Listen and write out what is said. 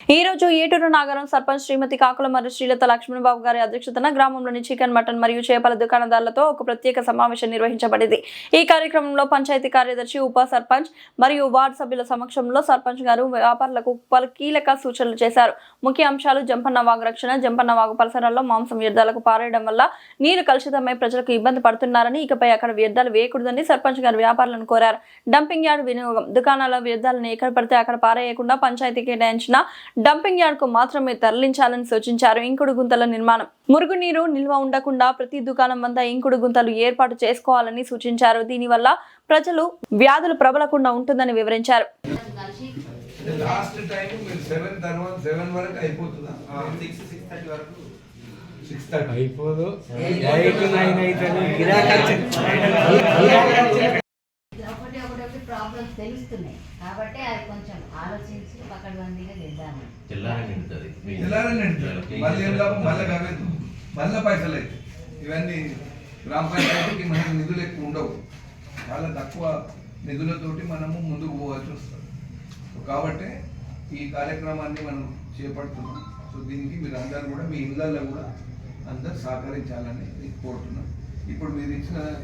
ఈ రోజు ఏటూరు నాగరం సర్పంచ్ శ్రీమతి కాకుల మరియు శ్రీలత లక్ష్మణబాబు గారి అధ్యక్షతన గ్రామంలోని చికెన్ మటన్ మరియు చేపల దుకాణదారులతో ఒక ప్రత్యేక సమావేశం నిర్వహించబడింది. ఈ కార్యక్రమంలో పంచాయతీ కార్యదర్శి, ఉప సర్పంచ్ మరియు వార్డు సభ్యుల సమక్షంలో సర్పంచ్ గారు వ్యాపారులకు పలు కీలక సూచనలు చేశారు. ముఖ్య అంశాలు జంపన్న వాగు రక్షణ, జంపన్న వాగు పరిసరాల్లో మాంసం వ్యర్థాలకు పారేయడం వల్ల నీరు కలుషితమై ప్రజలకు ఇబ్బంది పడుతున్నారని, ఇకపై అక్కడ వ్యర్థాలు వేయకూడదని సర్పంచ్ గారు వ్యాపారులను కోరారు. డంపింగ్ యార్డ్ వినియోగం, దుకాణాల వ్యర్థాలను ఎక్కడ పడితే అక్కడ పారేయకుండా పంచాయతీ కేటాయించిన డంపింగ్ యార్డ్ కు మాత్రమే తరలించాలని సూచించారు. ఇంకుడు గుంతల నిర్మాణం, మురుగునీరు నిల్వ ఉండకుండా ప్రతి దుకాణం వద్ద ఇంకుడు గుంతలు ఏర్పాటు చేసుకోవాలని సూచించారు. దీనివల్ల ప్రజలు వ్యాధులు ప్రబలకుండా ఉంటుందని వివరించారు. ప్రాబ్లమ్స్ తెలుస్తున్నాయి కాబట్టి అది కొంచెం ఆలోచించి పకడ్బందీగా చేద్దాము. మళ్ళీ పైసలు అయితే ఇవన్నీ గ్రామ పంచాయతీకి మనకు నిధులు ఎక్కువ ఉండవు, చాలా తక్కువ నిధులతోటి మనము ముందుకు పోవాల్సి వస్తుంది. కాబట్టి ఈ కార్యక్రమాన్ని మనం చేపడుతున్నాం. సో దీనికి మీరు అందరూ కూడా మీ ఇళ్ళల్లో కూడా అందరు సహకరించాలని కోరుతున్నాం. ఇప్పుడు మీరు ఇచ్చిన